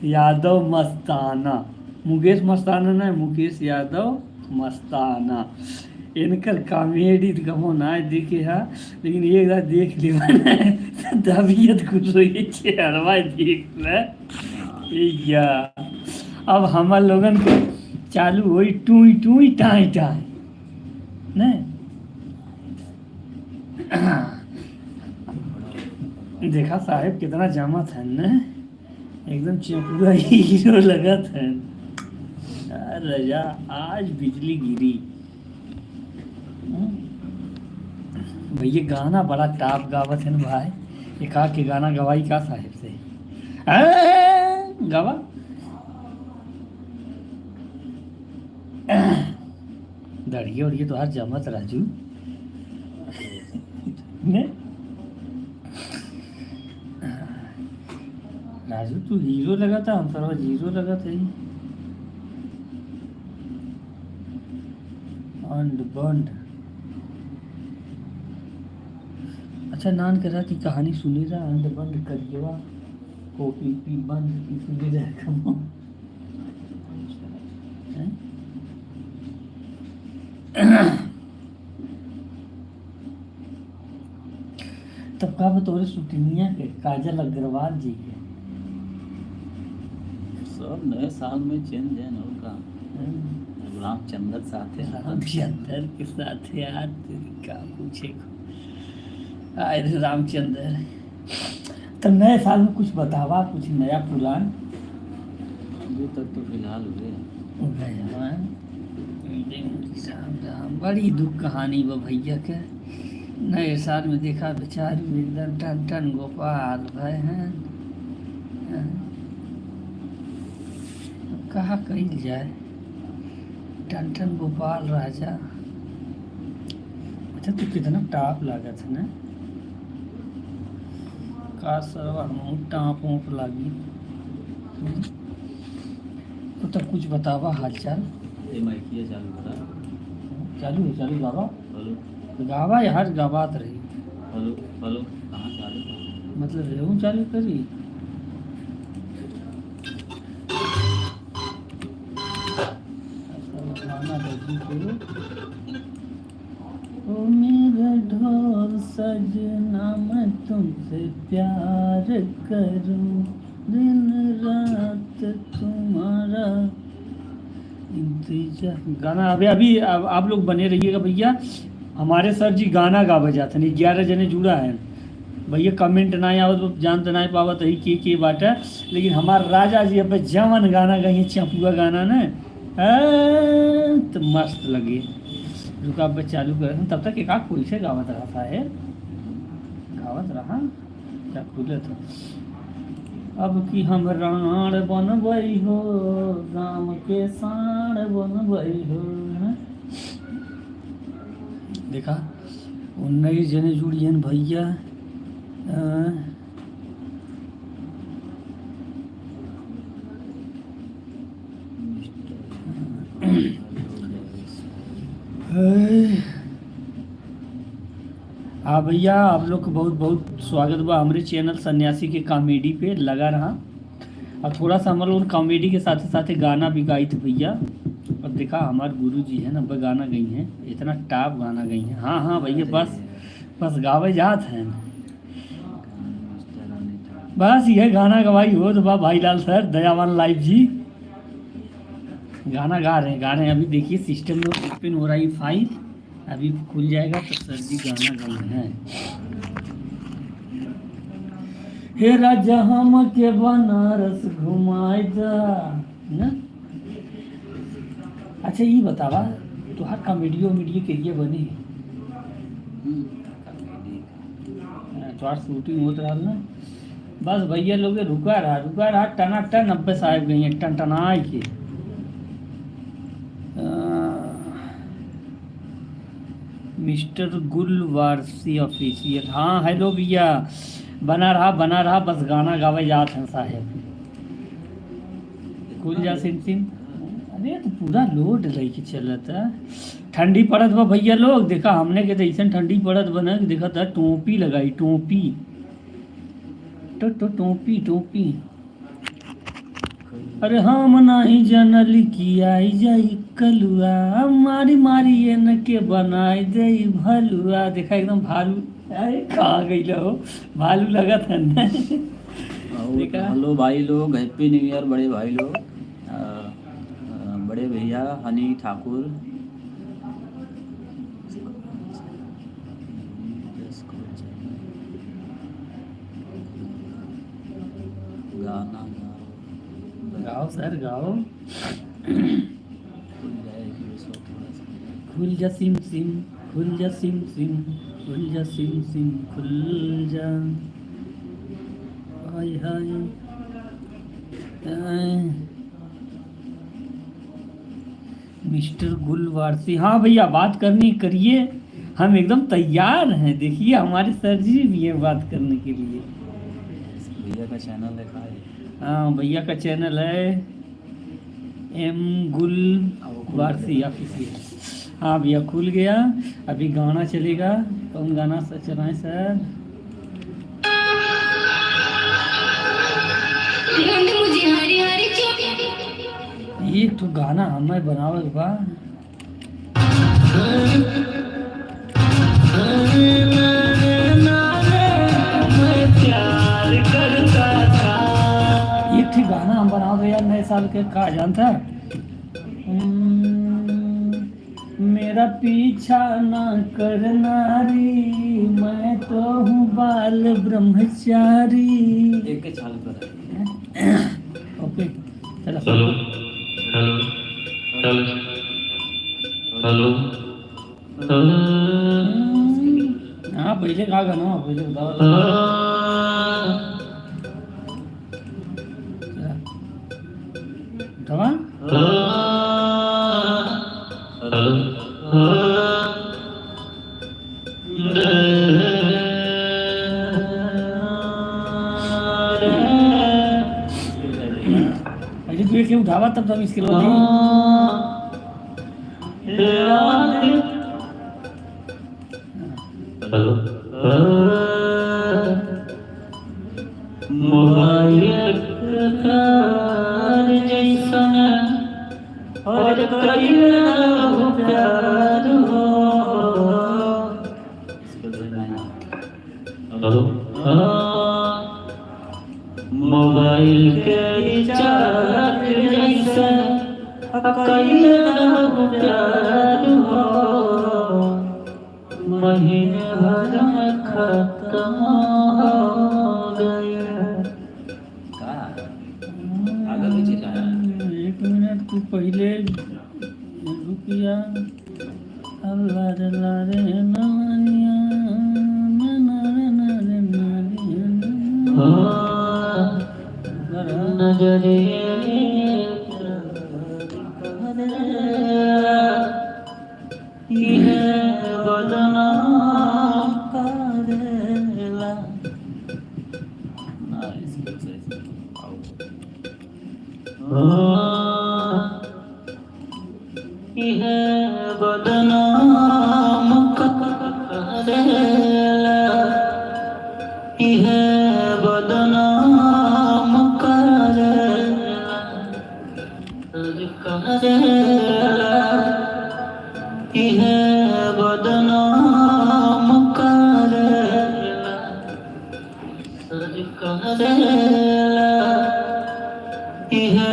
यादव मस्ताना, मुकेश मस्ताना ना, मुकेश यादव मस्ताना। इनकर कॉमेडी तो कहो ना देखे हा, लेकिन एक बार देख ले तबीयत खुश हो गई चेहरवा देख ले या। अब हमार लोगन को चालू हुई टूई टूई टाई टाई ने। देखा साहेब कितना जमा था ने, एकदम चौपुआ हीरो लगा था। रजा आज बिजली गिरी। भैया गाना बड़ा टॉप गावत है ना भाई, एक के गाना गवाई का साहेब से गवा दड़िए उड़िए तो हर जमत राजू ने। राजू तू हीरो लगा था, हम सब जीरो लगा था। अंड बंड अच्छा नान करा की कहानी सुनी रहा, अंड बंद करिएवा कॉपी पी बंद की सुनी रहा। तब का बतौरे शूटिंगिया के काजल अग्रवाल जी के सब नए साल में चेंज है ना का। रामचंद्र साथ है, रामचंद्र के साथ यार क्या पूछे आए रामचंद्र। तो नए साल में कुछ बतावा, कुछ नया पुरान। अभी तक तो फिलहाल राम बड़ी दुख कहानी वो भैया के। नए साल में देखा बेचारी एकदम टन टन गोपाल भाई हैं, कहा कही जाए टन टन गोपाल राजा। अच्छा तो कितना टाप लागत है ना, का सरवा टाँप ऊँप लागी। तो तब कुछ बतावा हालचाल। चालू करा, चालू है, चालू गावा। हेलो गावा या हर गावात रही। हेलो हेलो कहाँ चालू, मतलब रेहू चालू करी। ओ मेरा ढोल सजना मैं तुमसे प्यार करूं, दिन रात तुम्हारा इंतजार। गाना अभी अभी आप लोग बने रहिएगा भैया। हमारे सर जी गाना गावे जाते नहीं, 11 जने जुड़ा है भैया। कमेंट ना आवत तो जान तो नहीं पावत है के बाटा, लेकिन हमारे राजा जी अब जवन गाना गई चपुआ गाना ना तो मस्त लगे। रुका अब चालू कर तब तक एक आख कोई से गावत रहा है, गावत रहा क्या खुले था। अब कि हम राण बनबई हो, गाँव के साण बनबई हो। देखा 19 जने जुड़ियन भैया। हाँ भैया आप लोग को बहुत बहुत स्वागत बा हमारे चैनल सन्यासी के कॉमेडी पे लगा रहा। और थोड़ा सा हम लोग कॉमेडी के साथ साथ गाना भी गाई थे भैया। और देखा हमारे गुरु जी है ना वह गाना गई हैं, इतना टॉप गाना गई हैं। हाँ हाँ भैया बस गावे जात हैं, बस यह गाना गवाई हो तो बा भाईलाल सर दयावान लाइव जी गाना गा रहे हैं। अभी देखिए सिस्टम में ओपन हो रहा है फाइल, अभी खुल जाएगा तो सर जी गाना गा रहे हैं। हे राजा हम के बनारस घुमाए जा ना। अच्छा ये बतावा तो हर कॉमेडी के लिए बने तो शूटिंग होता रहा ना। बस भैया लोग रुका रहा टना टन 90 साहब गई हैं टन टनाई के। मिस्टर गुलवारसी ऑफिशियल, हाँ हेलो भैया बना रहा बस गाना गावे जात हैं साहेब। खुल जा सिम। अरे तो पूरा लोड लेके चलत है। ठंडी पड़त बा भैया लोग, देखा हमने के तो ऐसा ठंडी पड़त बना देखा था टोपी लगाई, टोपी तो टोपी अरे हम नाही जानली कि आई जाई कलुआ, मारी मारी ये न के बनाई दे भलुआ। देखा एकदम भालू, अरे कहाँ गई हो, भालू लगा था ना। देखा? हेलो भाई लोग, हैप्पी न्यू ईयर बड़े भाई लोग। बड़े भैया हनी ठाकुर, गाना गाओ सर गाओ। खुल जाए कि वो सब थोड़ा सा। खुल जा सिम सिम, खुल जा सिम सिम, खुल जा सिम सिम, खुल जा। हाय हाय मिस्टर गुलवारसी, हाँ भैया बात करनी करिए, हम एकदम तैयार हैं। देखिए हमारे सर जी भी हैं बात करने के लिए। भैया का चैनल है खाए। हाँ भैया का चैनल है एम गुल वारसी ऑफिशियल। हाँ भैया खुल गया। अभी गाना चलेगा, कौन गाना से चलाएं सर? मुझे हरी हरी एक तो गाना हमें बनावे बा। एक ठीक गाना हम बनाओ यार नए साल के का जानता। मेरा पीछा ना करना री, मैं तो हूँ बाल ब्रह्मचारी। एक के चालू कर। ओके चलो। हेलो हेलो हेलो हेलो हाँ पहले का गाना पहले बताओ। दवा पहले तू ये उठावा तब तब इसके बाद हेलो मोबाइल जैसा और प्यार हो। हेलो मोबाइल के रिचार्ज जैसा प्यार हो, महीने भर में खत्म हो गया। का आगे पीछे का है। एक मिनट तू पहले रुकिया। अल्लाह रे ला रे नवानिया, ना रे ना रे ना रे नजरिए ये बदनाम करेला। ना इसके से आओ। ये बदनाम करेला, ये बदनाम करेला, करेला, ये बदनाम करेला, करेला, ये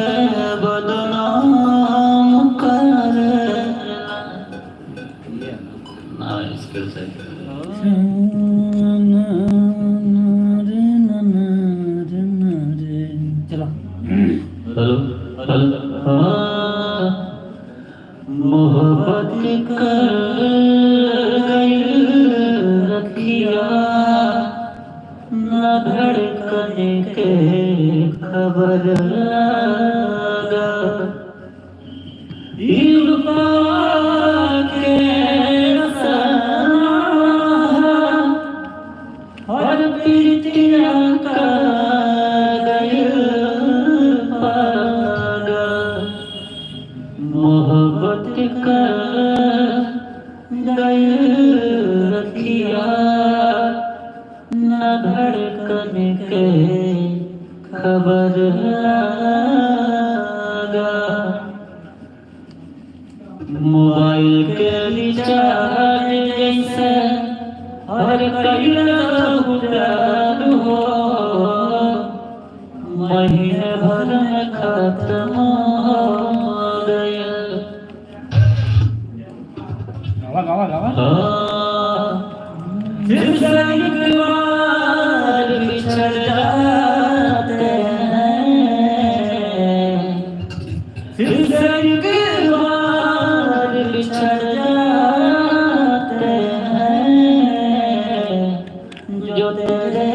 बदनाम करेला। ये ना इसके से चलो। हेलो हेलो मोहब्बत कर गई रखिया, न धड़कने के खबर लगा, इल्फा के सना और प्रीतिया का गई पागा, मोहब्बत कर गई रखिया, न धड़कन के खबर लगा। भर में खत्म हो गया। गावा गावा गावा। फिर से एक बार बिछड़ जाते हैं, फिर से एक बार बिछड़ जाते हैं, जो तेरे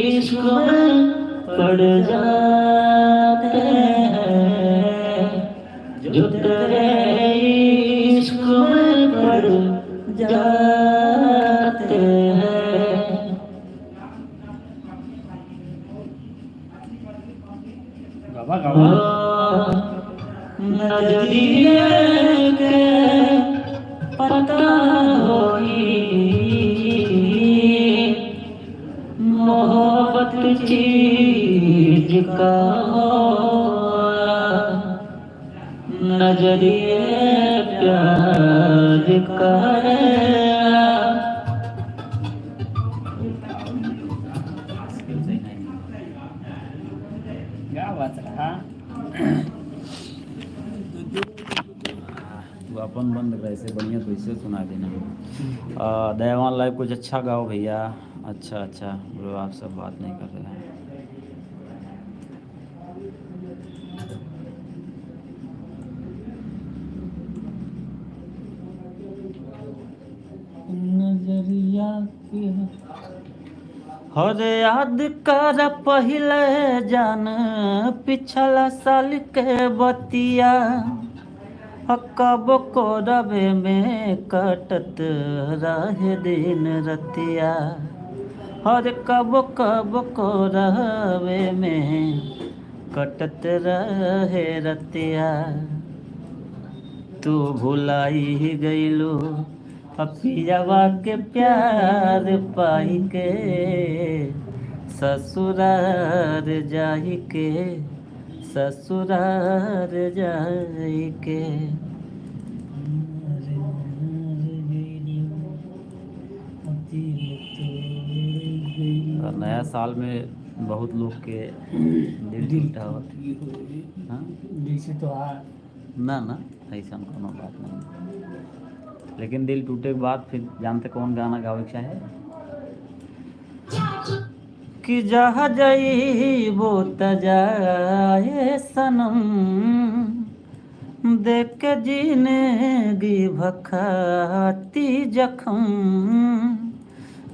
इश्क में पड़ जाते हैं, जो तेरे इश्क में पड़ जाते हैं। गावा गावा। नजरिए के पता होई मोहब्बत चीज का होला, नजरिए प्यार का है। क्या बात रहा। वो अपन बंद कर, ऐसे बढ़िया तो इसे सुना देना। दयावान लाइव कुछ अच्छा गाओ भैया। अच्छा अच्छा ब्रो, आप सब बात नहीं कर रहे हैं। नजरिया हर याद कर पहले जान पिछला साल के बतिया, कब को रबे में कटत रहे दिन रतिया, हर कब कब को रबे में कटत रहे रतिया। तू भुलाई गईलू पियावा के प्यार पाई के, ससुरार जाई के, ससुरार जाई के। और नया साल में बहुत लोग के दिल टूटा हो। हाँ? जैसे तो ना ना ऐसा कोनो बात नहीं, लेकिन दिल टूटे के बाद फिर जानते कौन गाना गावे के चाहे कि जहाँ जाइबो त जाए सनम, देख के जिंदगी भखाती जखम,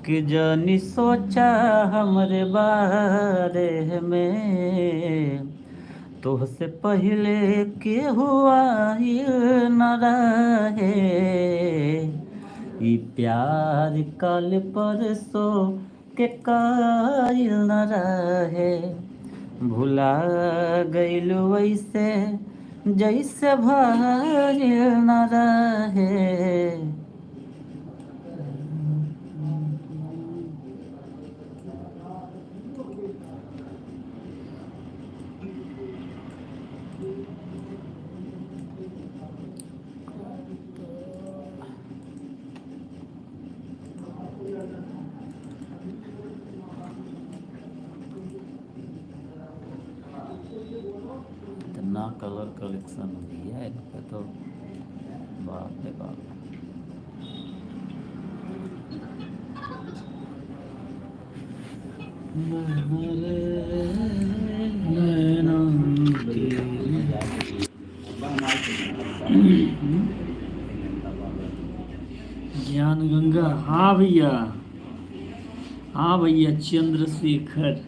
कि जानी सोचा हमरे बारे में, तोहसे पहले के हुआ न रहे, ई प्यार कल परसों के कायल न रहे। भुला गइलू वैसे जैसे भइल न रहे। इतना कलर कलेक्शन दिया है इनका तो बाप रे बाप। ज्ञान गंगा। हाँ भैया, हाँ भैया, चंद्रशेखर।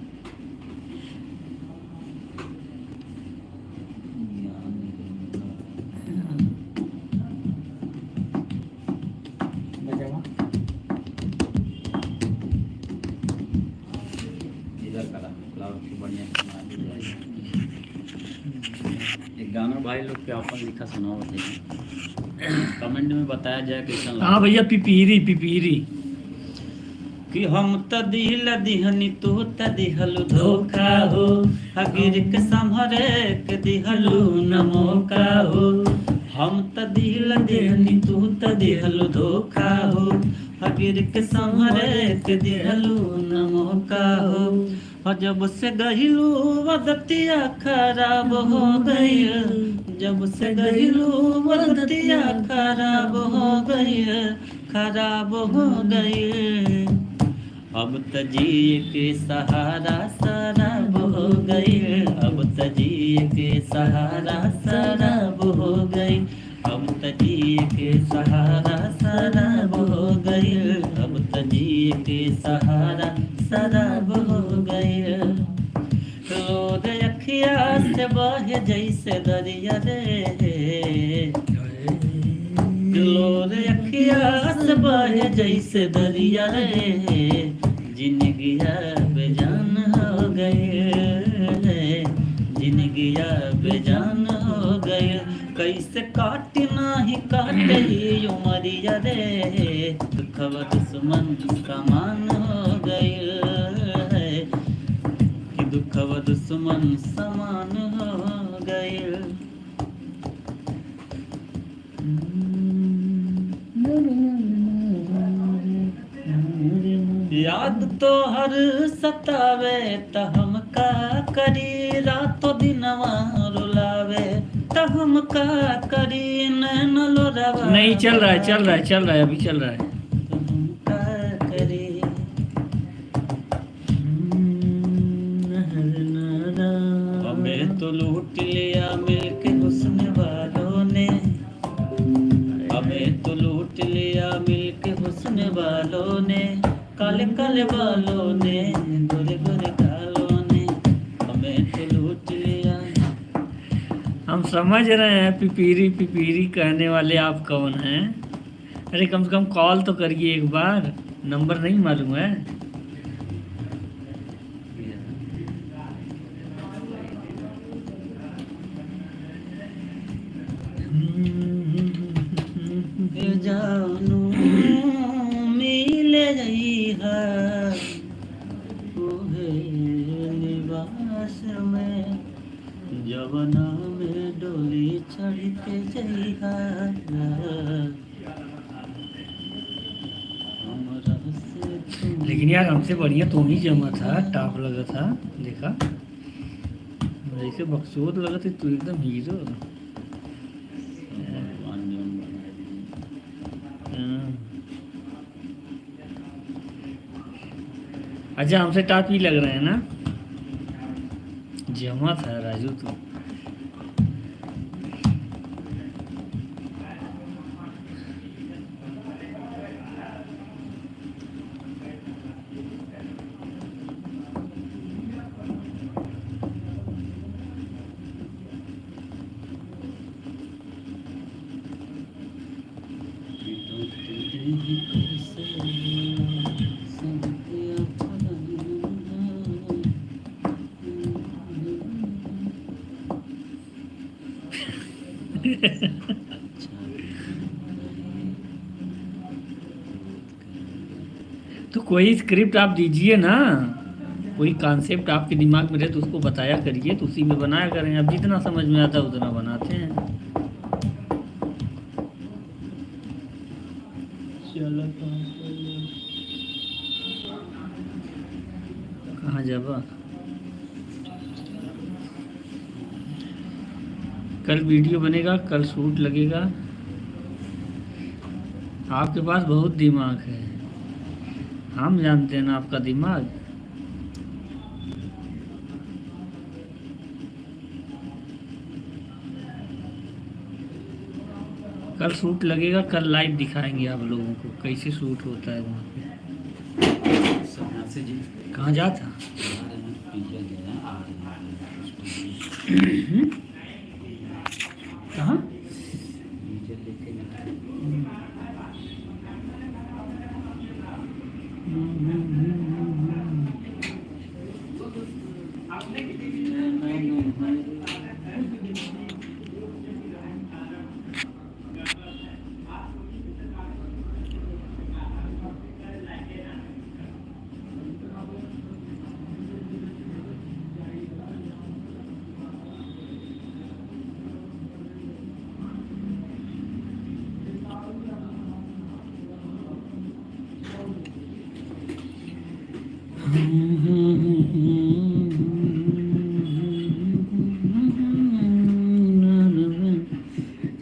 एक गाना भाई लोग के अपन लिखा सुनाओ थे, कमेंट में बताया जाए कैसा लगा। हाँ भैया, पिपीरी पिपीरी। कि हम त दिल दिहनी तू त दिहलु धोखा हो, हगिर के संभरे के दिहलु न मौका हो। हम त दिल दिहनी तू त दिहलु धोखा हो, हगिर के संभरे के दिहलु न मौका हो। जब से गहिलू वदतिया खराब हो गई, जब से गहिलू वदतिया खराब हो गई, खराब हो गई। अब त जिए के सहारा शराब हो गई, अब त जिए के सहारा शराब हो गई, अब त जिए के सहारा शराब हो गई, अब त जिए के सहारा शराब हो गई। रोद अखिया से बहे जैसे दरिया रे, लोर अखिया से बहे जैसे दरिया रे, जिंदगिया बेजान हो गए, जिंदगिया बेजान हो गए। कैसे काट नाही काटे उमरिया रे, दुखवा दुश्मन समान हो गए, कि दुखवा दुश्मन समान हो गए। याद तो हर सतावे त हम का करी, रातों दिनवा रुलावे त हम का करी, नैन लोरावा नहीं चल रहा है, चल रहा है, चल रहा है, अभी चल रहा है। त हम का करी। हमें तो लूट लिया मिलके हुस्न वालों ने, हमें तो लूट लिया मिलके हुस्न वालों ने, काले काले बालों ने, गोरे गोरे गालों ने, हमें तो लूट लिया। हम समझ रहे हैं पिपीरी पिपीरी कहने वाले आप कौन हैं। अरे कम से कम कॉल तो करिए एक बार, नंबर नहीं मालूम है। जानू मिल जइहा ओहे निवास में, जवना में डोली चढ़ के जइहा, हमरा से तू। लेकिन यार हमसे बढ़िया तो ही जमा था, टॉप लगा था, देखा ऐसे बकचोद लगा था, तू एकदम हीरो। अच्छा हमसे टॉप ही लग रहे हैं ना, जमा था राजू तू। तो कोई स्क्रिप्ट आप दीजिए ना, कोई कॉन्सेप्ट आपके दिमाग में रहे तो उसको बताया करिए, तो उसी में बनाया करें। अब जितना समझ में आता है उतना बनाते हैं। चलो कहाँ जाबा? कल वीडियो बनेगा, कल शूट लगेगा। आपके पास बहुत दिमाग है, हम जानते हैं ना आपका दिमाग। कल शूट लगेगा, कल लाइव दिखाएंगे आप लोगों को कैसे शूट होता है वहाँ पे। सन्यासी जी कहाँ जाता? कहाँ?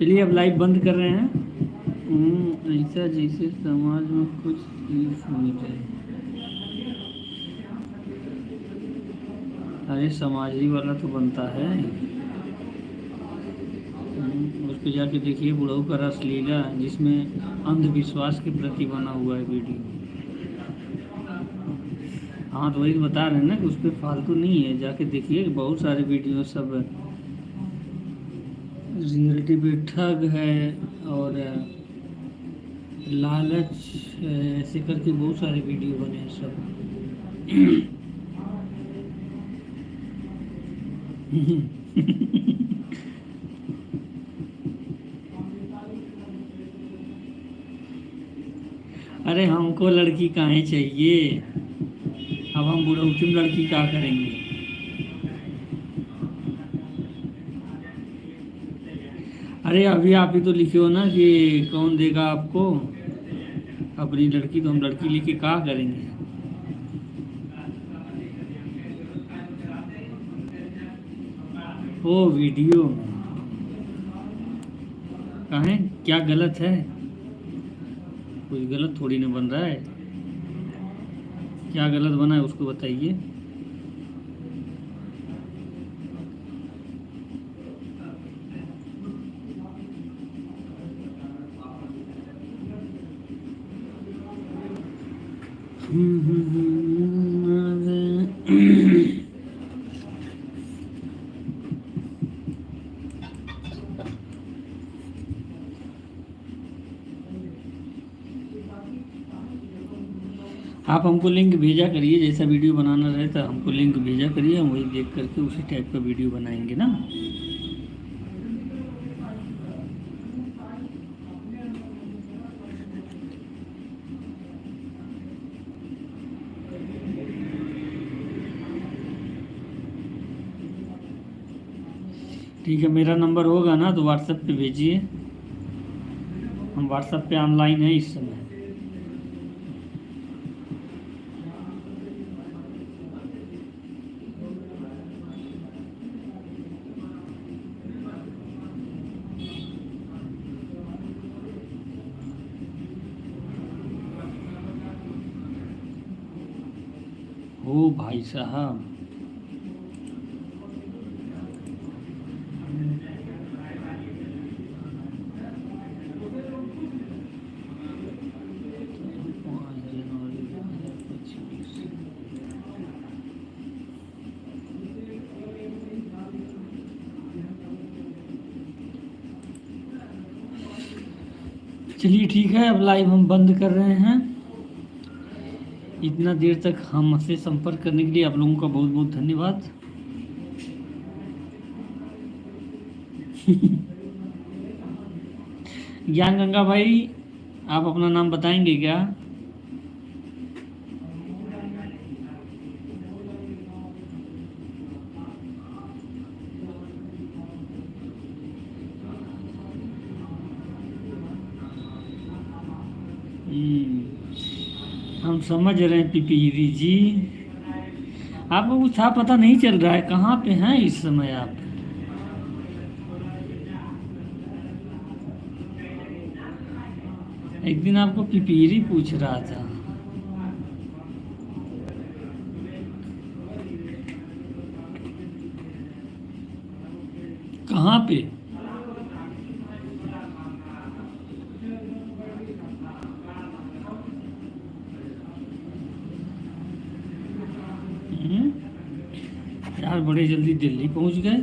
चलिए अब लाइव बंद कर रहे हैं। ऐसा जैसे समाज में कुछ चीज हुई है। अरे समाजी वाला तो बनता है। उस पर जाके देखिए बुढ़ऊ का रसलीला, जिसमें अंधविश्वास के प्रति बना हुआ है वीडियो। हाँ तो वही तो बता रहे हैं ना कि उस पर फालतू नहीं है, जाके देखिए बहुत सारे वीडियो सब रियलिटी पे ठग है और लालच है, ऐसे करके बहुत सारे वीडियो बने हैं सब। अरे हमको लड़की काहे चाहिए, अब हम बुढ़ौती में लड़की क्या करेंगे। अरे अभी आप ही तो लिखे हो ना कि कौन देगा आपको अपनी लड़की, तो हम लड़की लेके क्या करेंगे। ओ वीडियो कहाँ है, क्या गलत है, कुछ गलत थोड़ी ना बन रहा है। क्या गलत बना है उसको बताइए। आप हमको लिंक भेजा करिए, जैसा वीडियो बनाना रहे तो हमको लिंक भेजा करिए, हम वही देख करके उसी टाइप का वीडियो बनाएंगे ना। ठीक है, मेरा नंबर होगा ना तो व्हाट्सएप पे भेजिए, हम व्हाट्सएप पे ऑनलाइन हैं इस समय। ओ भाई साहब, चलिए ठीक है, अब लाइव हम बंद कर रहे हैं। इतना देर तक हमसे संपर्क करने के लिए आप लोगों का बहुत बहुत धन्यवाद। ज्ञान गंगा भाई, आप अपना नाम बताएंगे क्या? हम समझ रहे हैं पिपीरी जी, आपको कुछ था पता नहीं चल रहा है, कहाँ पे हैं इस समय आप? एक दिन आपको पिपीरी पूछ रहा था। कहाँ पे? यार बड़े जल्दी दिल्ली पहुंच गए,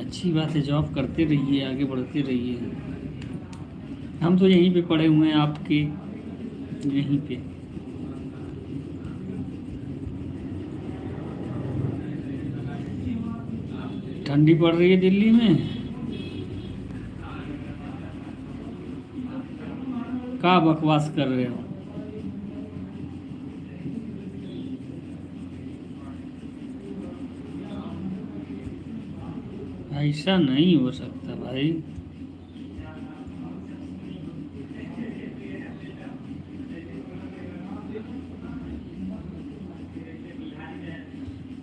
अच्छी बात है, जॉब करते रहिए, आगे बढ़ते रहिए। हम तो यहीं पे पड़े हुए हैं आपके, यहीं पे। ठंडी पड़ रही है दिल्ली में, क्या बकवास कर रहे हो? ऐसा नहीं हो सकता भाई।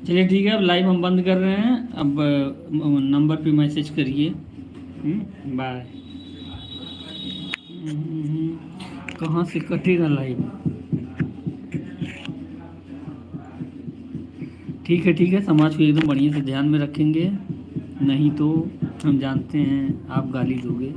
चलिए ठीक है, अब लाइव हम बंद कर रहे हैं। अब नंबर पे मैसेज करिए। बाय। कहाँ से कटेगा लाइव? ठीक है, समाज को एकदम बढ़िया से ध्यान में रखेंगे, नहीं तो हम जानते हैं आप गाली दोगे।